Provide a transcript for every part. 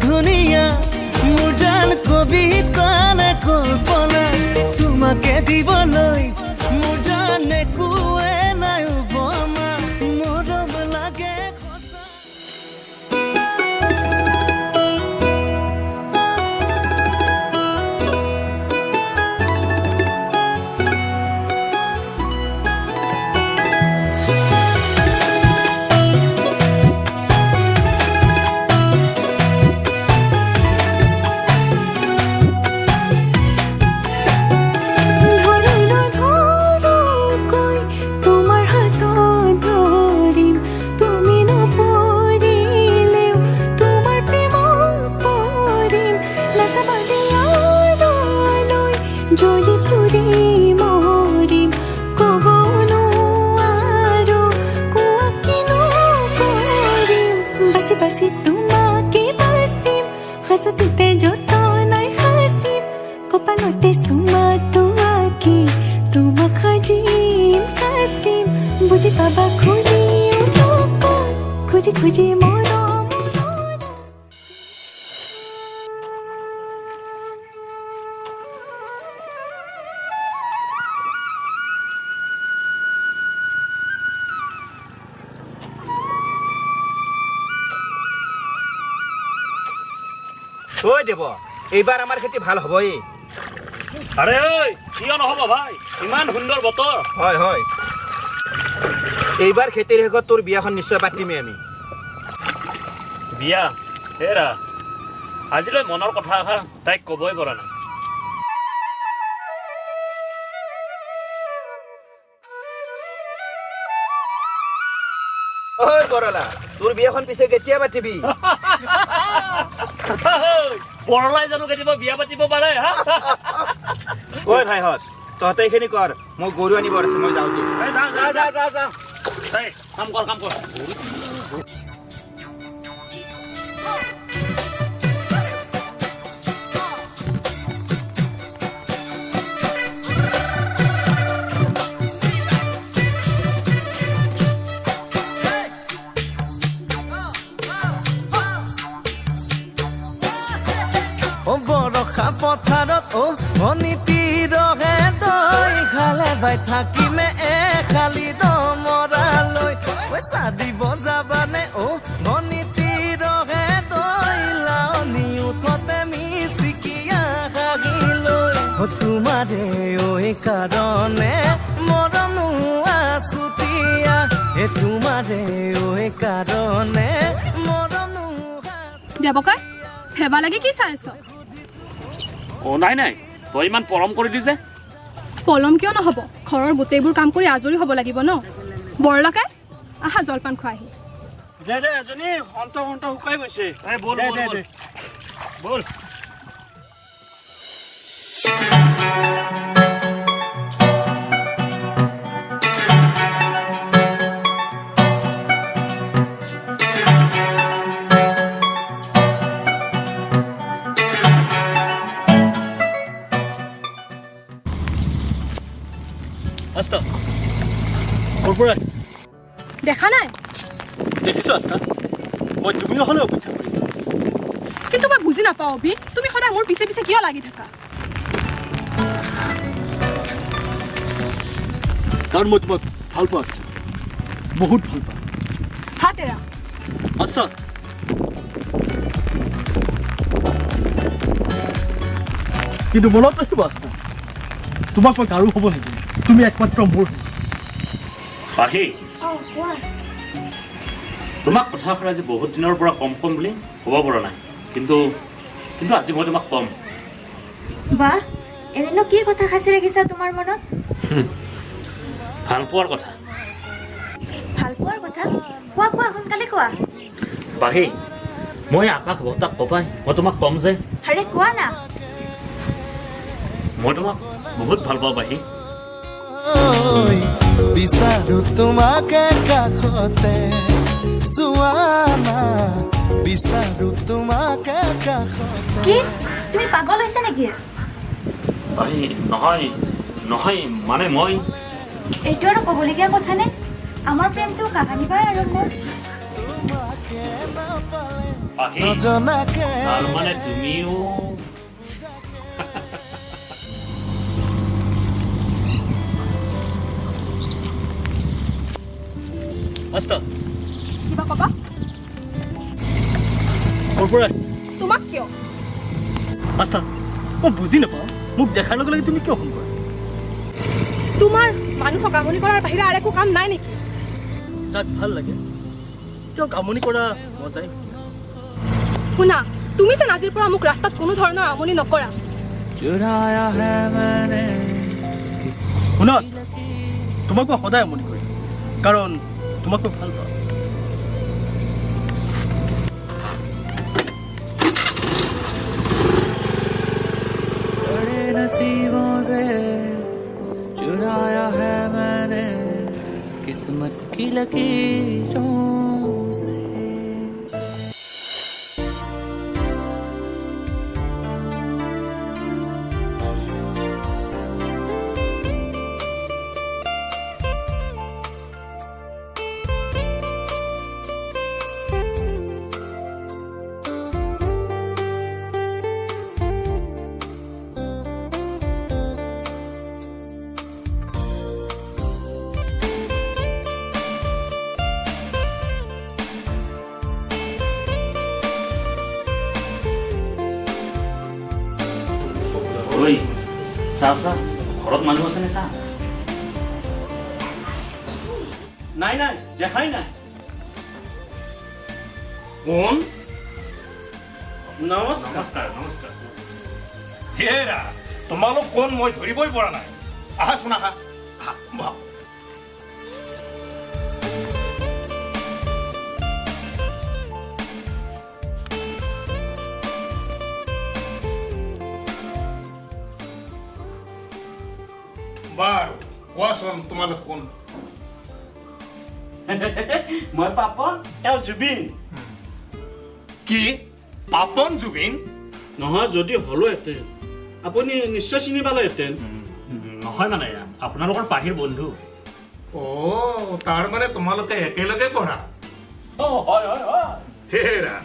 ধুনিয়া মোৰ জান কবিতা নে কল্পনা তোমাকে দিবলৈ মোৰ জান একোৱে নাই উপমা মৰম লাগে খুঁজি মৰম ঐ দেব এইবাৰ আমাৰ খেতি ভাল হ'বই আৰে ঐ কিয় নহ'ব ভাই ইমান সুন্দৰ বতৰ হয় হয় এইবাৰ খেতিৰ শেষত তোৰ বিয়াখন নিশ্চয় পাতিমেই আমি বিয়া হেৰা আজিলৈ মনৰ কথা এষাৰ তাইক ক'বই পৰা নাই ঐ বৰলা তোৰ বিয়াখন পিছে কেতিয়া পাতিবি বৰলাই জানো কেতিয়াবা বিয়া পাতিব পাৰে ঐ ভাইহঁত তহঁতে এইখিনি কৰ মোক গৰু আনিব আছে মই যাওঁ যা কাম কৰ বৰষা পথাৰত অনিতি ৰহে দৈ খালে বাই থাকিমে খালি দমৰালৈ পইচা দিব যাবানে অনিতি ৰহে দৈ লাৱনি উঠতে মিচিকিয়া হাগিলৈ তোমাৰে ঐ কাৰণে মৰমো আছুতীয়া তোমাৰে ঐ কাৰণে মৰমো দেৱকা হেবা লাগি কি চাই আছ নাই তই ইমান পলম কৰিলি যে পলম কিয় নহ'ব ঘৰৰ গোটেইবোৰ কাম কৰি আজৰি হ'ব লাগিব ন বৰলাকে আহা জলপান খোৱাহি দে এজনী হন্ত শুকাই গৈছে বল দেখা নাই দেখিছো আস্তা মই তুমি নহ'লে অপেক্ষা কৰিছো কিন্তু মই বুজি নাপাওঁ অভি তুমি সদায় মোৰ পিছে পিছে কিয় লাগি থাকা কাৰণ মই তোমাক ভাল পাওঁ আস্তা বহুত ভাল পাওঁ হাতেৰা আস্তা কিন্তু মনত ৰাখিব আস্তা তোমাক মই কাৰো হ'ব নেকি তুমি একমাত্ৰ মোৰ পাহি তোমাক কথা আজি বহুত দিনৰ পৰা কম বুলি ক'ব পৰা নাই কিন্তু কিন্তু আজি মই তোমাক কম বাহ এনেনো কি কথা খাইছে ৰাখিছা তোমাৰ মনত ভাল পোৱাৰ কথা ভাল পোৱাৰ কথা কোৱা কোৱা সোনকালে কোৱা বাহি মই আকাশ বতাক কপাই মই তোমাক কম যে আৰে কোৱা না মই তোমাক বহুত ভাল পাওঁ বাহি বিচাৰো তোমাকে কাষতে চোৱানা বিচাৰো তোমাকে কাষতে কি তুমি পাগল হৈছা নেকি বাহি নহয় নহয় মানে মই এইটো আৰু ক'বলগীয়া কথা নে আমাৰ প্ৰেমটো কাহানি পাই আৰম্ভ বাহি নজনাকে তাৰ মানে তুমিও মাষ্টাৰ কিবা ক'বা ক'ৰ পৰা তোমাক কিয় মাষ্টাৰ মই বুজি নাপাওঁ মোক দেখাৰ লগে লগে তুমি কিয় ফোন কৰা তোমাৰ মানুহক আমনি কৰাৰ বাহিৰে আৰু একো কাম নাই নেকি যাক ভাল লাগে তেওঁ কামনি কৰা মজাই শুনা তুমি যেন আজিৰ পৰা মোক ৰাস্তাত কোনো ধৰণৰ আমনি নকৰা শুনা মাষ্টাৰ তোমাক মই সদায় আমনি কৰিম কাৰণ তোমাক মই ভাল পাওঁ नसीबों से चुराया है मैंने किस्मत की लकीरों से ঐ চাহ চাহ ঘৰত মানুহ আছেনে চাহ নাই নাই দেখাই নাই কোন নমস্কাৰ নমস্কাৰ নমস্কাৰ হেৰা তোমালোক কোন মই ধৰিবই পৰা নাই আহাচোন আহা আহা বাৰু কোৱাচোন তোমালোক কোন মই পাপন এওঁ জুবিন কি পাপন জুবিন নহয় যদি হ'লোহেঁতেন আপুনি নিশ্চয় চিনি পালেহেঁতেন নহয় মানে আপোনালোকৰ পাহিৰ বন্ধু অ' তাৰ মানে তোমালোকে একেলগে পঢ়া হয় হয় হয় হেৰা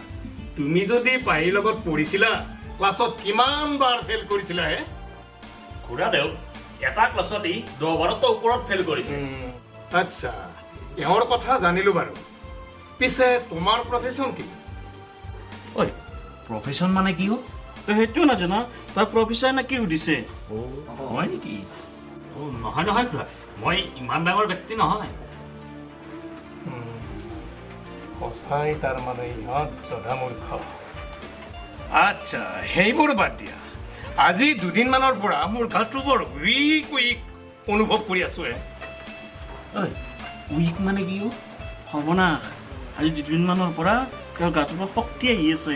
তুমি যদি পাহিৰ লগত পঢ়িছিলা ক্লাছত কিমান বাৰ ফেইল কৰিছিলা হে খুৰা দেউ এটা ক্লাছতেই 10-12টা ওপৰত ফেইল কৰিছে আচ্ছা এওঁৰ কথা জানিলো বাৰু পিছে তোমাৰ প্ৰফেশ্যন কি ঐ প্ৰফেশ্যন মানে কি হ'ল সেইটো নাজানা তাৰ প্ৰফেচাৰ নে কি সুধিছে হয় নেকি নহয় নহয় খুৰা মই ইমান ডাঙৰ ব্যক্তি নহয় সঁচাই তাৰ মানে ইহঁত জধা মূৰ্খ আচ্ছা সেইবোৰ বাদ দিয়া আজি দুদিনমানৰ পৰা মোৰ গাটো বৰ উইক উইক অনুভৱ কৰি আছো ঐ উইক মানে কি হ'ল সৰ্বনাশ আজি দুদিনমানৰ পৰা তেওঁৰ গাটোৰ পৰা শক্তি আহি আছে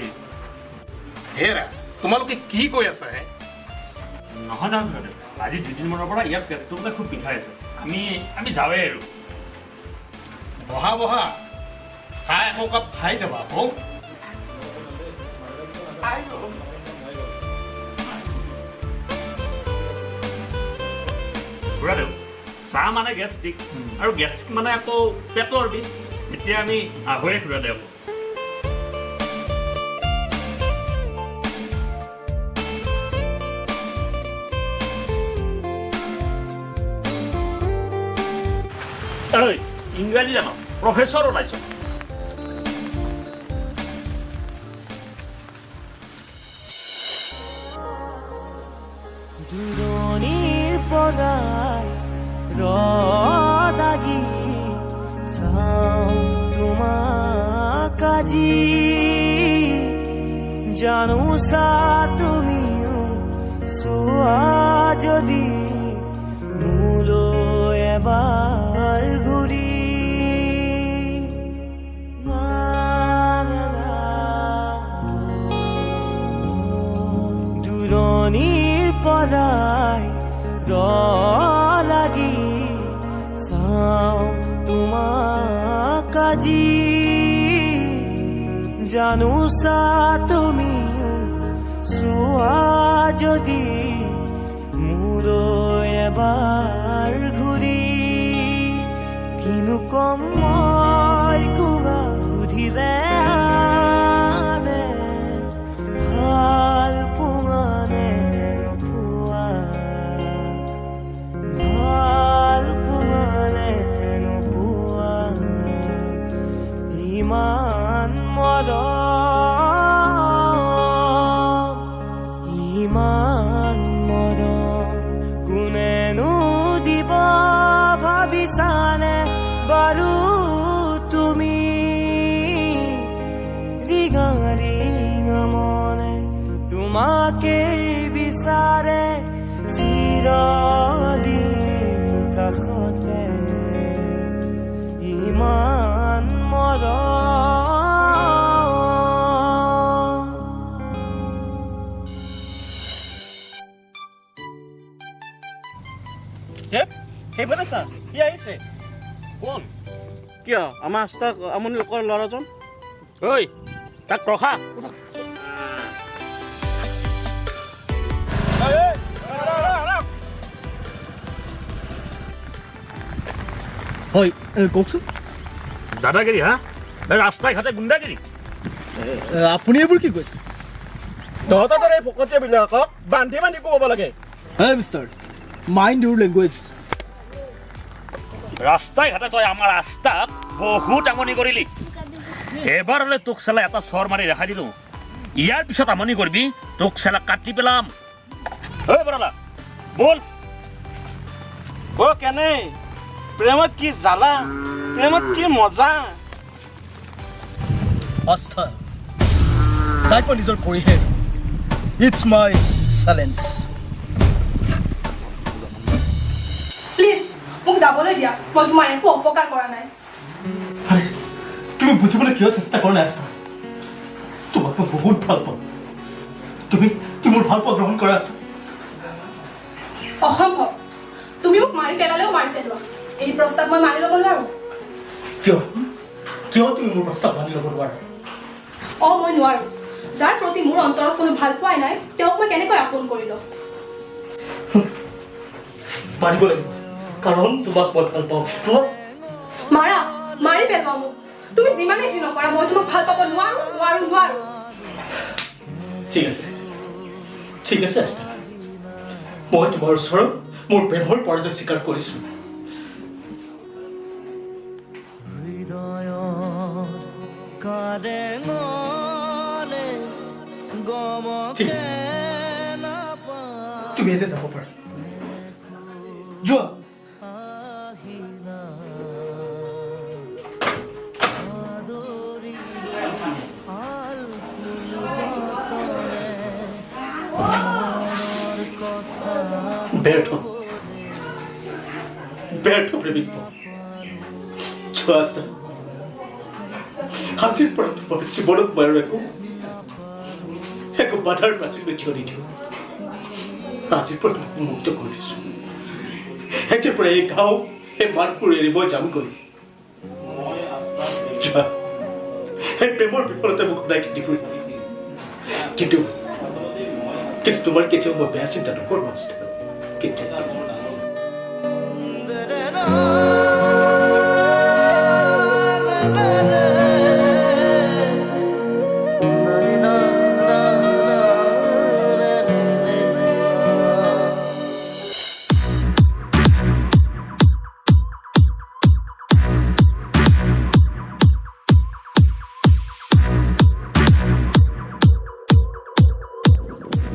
হেৰা তোমালোকে কি কৈ আছা হে নহয় নহয় খুৰা দেউ আজি 2 দিনমানৰ পৰা ইয়াৰ পেটটো বোলে খুব বিষাই আছে আমি যাওঁৱে আৰু বহা বহা চাহ একাপ খাই যাবা আকৌ খুৰা দেউ চাহ মানে গেষ্ট্ৰিক আৰু গেষ্ট্ৰিক মানে আকৌ পেটৰ বিষ এতিয়া আমি আহোঁৱে খুৰা দেউ ঐ ইংৰাজী জানো প্ৰফেচৰ ওলাইছ দূৰণিৰ পৰাই ৰদাগি চাওঁ তোমাক আজি জানোছা তুমিও চোৱা যদি মোলৈ এবাৰ ঘূৰি না, না, না। দূৰণিৰ পৰাই লাগি চাওঁ তোমাক আজি জানোছা তুমিও চোৱা যদি মোলৈ এবাৰ ঘূৰি কিনো কম মই কোৱা সুধিলে আনে ভাল পোৱা নে নোপোৱা ভাল পোৱা নে নোপোৱা ইমান মৰম ইমান মৰম কোনেনো দিব ভাবিছানে বাৰু তুমি ৰিঙা ৰিঙা মনে তোমাকে বিচাৰে চিৰদিন কাষতে ইমান মৰম দেৱ সেইফালে চা সি আহিছে কোন কিয় আমাৰ আস্থাক আমনি লোকৰ ল'ৰাজন ঐ তাক ৰখা হয় কওকচোন দাদাগিৰি হা ৰাস্তাই ঘাটে গুণ্ডাগিৰি আপুনি এইবোৰ কি কৈছে তহঁতৰ দৰে এই ফকতীয়াবিলাকক বান্ধি বান্ধি ক'ব লাগে হে মিষ্টাৰ মাইণ্ড ইউৰ লেংগুৱেজ ৰাস্তাই ঘাটে তই আমাৰ ৰাস্তাক বহুত আমনি কৰিলি এবাৰ হ'লে তোক চালা এটা চৰ মাৰি ৰেখাই দিলোঁ ইয়াৰ পিছত আমনি কৰিবি তোক চালা কাটি পেলাম ঐ বৰালা বল কেনে প্ৰেমত কি জ্বালা প্ৰেমত কি মজা আস্থা তাইক মই নিজৰ কৰিহে ইটছ মাই চেলেঞ্জ প্লিজ মোক যাবলৈ দিয়া মই তোমাৰ একো অপকাৰ কৰা নাই তুমি বুজিবলৈ কিয় চেষ্টা কৰা নাই আস্থা তোমাক মই বহুত ভাল পাওঁ তুমি মোৰ ভাল পোৱা গ্ৰহণ কৰা আছা অসম্ভৱ তুমি মোক মাৰি পেলালেও মাৰি পেলোৱা এই প্ৰস্তাৱ মই মানি ল'ব নোৱাৰো কিয় কিয় তুমি মোৰ প্ৰস্তাৱ মানি ল'ব নোৱাৰা মই নোৱাৰো যাৰ প্ৰতি মোৰ অন্তৰত কোনো ভাল পোৱাই নাই তেওঁক মই কেনেকৈ আপোন কৰি লওঁ পাৰিব লাগিব কাৰণ তোমাক মই ভাল পাওঁ মাৰা মাৰি পেলোৱা মোক তুমি যিমানেই যি নকৰা মই তোমাক ভাল পাব নোৱাৰো নোৱাৰো নোৱাৰো ঠিক আছে আস্থা মই তোমাৰ ওচৰত মোৰ প্ৰেমৰ পৰাজয় স্বীকাৰ কৰিছো ঠিক আছে তুমি এতিয়া যাব পাৰা যোৱা ব্যৰ্থ প্ৰেমিক যোৱা আস্থা আজিৰ পৰা তোমাৰ জীৱনত মই আৰু একো বাধাৰ প্ৰাচীন থিয় নিদিওঁ আজিৰ পৰা তোমাক মুক্ত কৰি দিছো এতিয়াৰ পৰা এই গাঁও এই মাৰ্গবোৰ এৰি মই যামগৈ যোৱা এই প্ৰেমৰ বিফলতে মোক সদায় খেতি কৰি কিন্তু তোমাৰ কেতিয়াও মই বেয়া চিন্তা নকৰোঁ আস্থা কেতিয়াও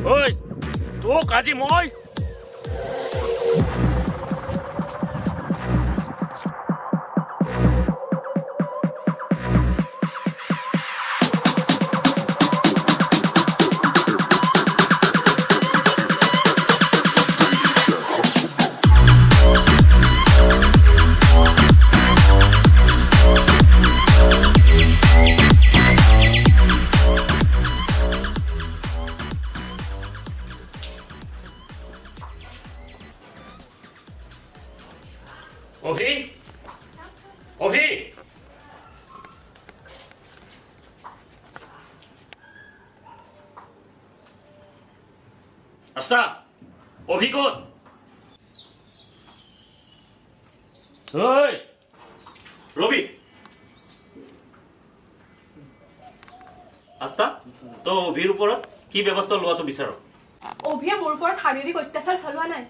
ঐ তোক আজি মই অভিজ্ঞত ৰবি আস্তা তো অভিৰ ওপৰত কি ব্যৱস্থা লোৱাটো বিচাৰ অভিয়ে মোৰ ওপৰত শাৰীৰিক অত্যাচাৰ চলোৱা নাই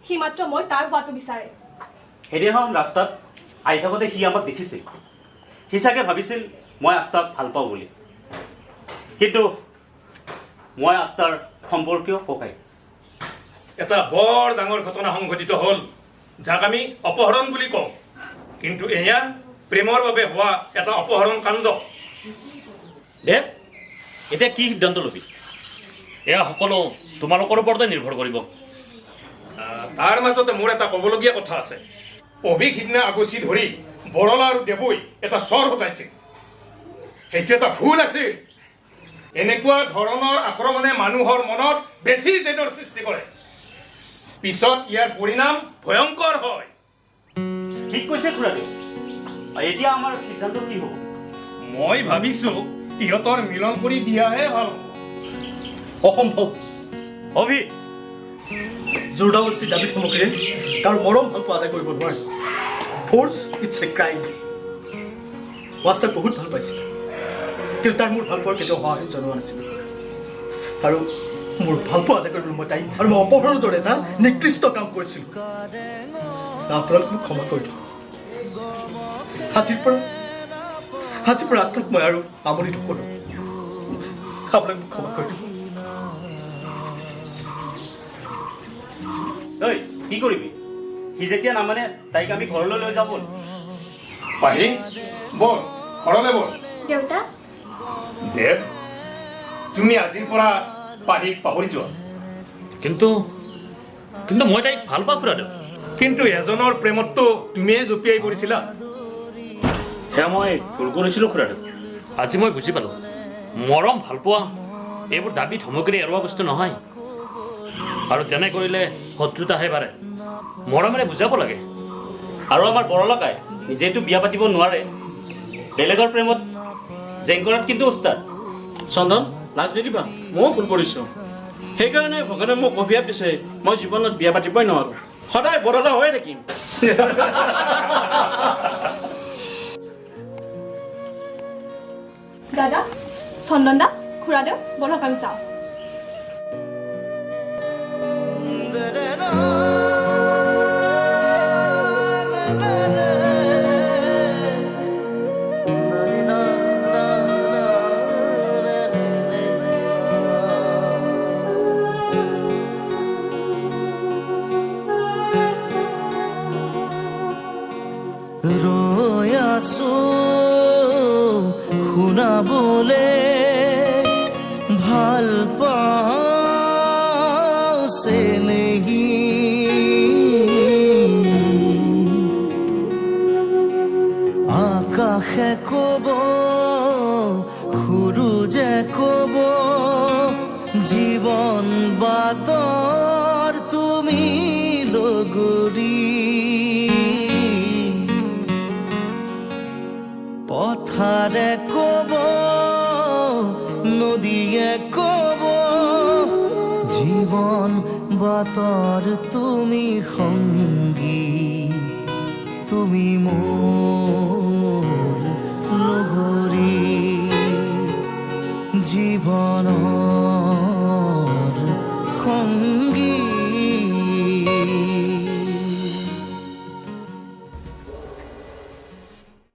সি মাত্ৰ মই তাৰ হোৱাটো বিচাৰে সেইদিনাখন ৰাস্তাত আহি থাকোঁতে সি আমাক দেখিছিল সি চাগে ভাবিছিল মই আস্তাক ভাল পাওঁ বুলি কিন্তু মই আস্তাৰ সম্পৰ্কীয় ককাই এটা বৰ ডাঙৰ ঘটনা সংঘটিত হ'ল যাক আমি অপহৰণ বুলি কওঁ কিন্তু এয়া প্ৰেমৰ বাবে হোৱা এটা অপহৰণ কাণ্ড দেৱ এতিয়া কি সিদ্ধান্ত ল'বি এয়া সকলো তোমালোকৰ ওপৰতে নিৰ্ভৰ কৰিব তাৰ মাজতে মোৰ এটা ক'বলগীয়া কথা আছে অভিক সিদিনা আগচি ধৰি বৰলা আৰু দেৱৈ এটা স্বৰ হতাইছিল সেইটো এটা ভুল আছিল এনেকুৱা ধৰণৰ আক্ৰমণে মানুহৰ মনত বেছি জেদৰ সৃষ্টি কৰে পিছত ইয়াৰ পৰিণাম ভয়ংকৰ হয় ঠিক কৈছে খুৰাদেউ এতিয়া আমাৰ সিদ্ধান্ত কি হ'ব মই ভাবিছো ইহঁতৰ মিলন কৰি দিয়াহে ভাল হ'ব অসম্ভৱ অভি জোৰদাবস্তি দাবী সামগ্ৰীৰে কাৰো মৰম ভাল পোৱা আদায় কৰিব নোৱাৰে ফ'ৰ্চ ইটছ এ ক্ৰাইম ৱাস্তাক বহুত ভাল পাইছিল কিন্তু তাই মোৰ ভাল পোৱাৰ কেতিয়াও সহায় জনোৱা নাছিল আৰু মোৰ ভাল পোৱা আদায় কৰিবলৈ মই তাই আৰু মই অপহৰণৰ দৰে এটা নিকৃষ্ট কাম কৰিছিলোঁ আপোনালোক মোক ক্ষমা কৰি দিয়ক আজিৰ পৰা ৰাস্তাত মই আৰু আমনি নকৰোঁ আপোনাক মোক ক্ষমা কৰি দিয়ক ঐ কি কৰিবি সি যেতিয়া নামানে তাইক আমি ঘৰলৈ লৈ যাব পাহি বল ঘৰলৈ বল দেউতা দেৱ তুমি আজিৰ পৰা পাহিক পাহৰি যোৱা কিন্তু কিন্তু মই তাইক ভাল পাওঁ খুৰাদেউ কিন্তু এজনৰ প্ৰেমততো তুমিয়ে জঁপিয়াই পৰিছিলা সেয়া মই ভুল কৰিছিলোঁ খুৰাদেউ আজি মই বুজি পালোঁ মৰম ভাল পোৱা এইবোৰ দাবী ধমকিৰে এৰুৱা বস্তু নহয় আৰু তেনে কৰিলে শত্ৰুতাহে বাঢ়ে মৰমেৰে বুজাব লাগে আৰু আমাৰ বৰলকাই নিজেতো বিয়া পাতিব নোৱাৰে বেলেগৰ প্ৰেমত জেংকৰাত কিন্তু উস্তাদ চন্দন লাজ নিদিবা ময়ো ভুল কৰিছোঁ সেইকাৰণে ভগৱানে মোক অভিশাপ দিছে মই জীৱনত বিয়া পাতিবই নোৱাৰোঁ সদায় বৰলা হৈয়ে থাকিম দাদা চন্দন দা খুৰাদেউ বলক আমি চাওঁ ৰৈ আছো শুনাবলে ভাল পাওছে নেহি আকাশে কব সূৰুজে কব জীৱন বাটৰ তুমি লগৰী পথাৰে কব নদীয়ে কব জীৱন বাটৰ তুমি সংগী তুমি মোৰ লগৰী জীৱনৰ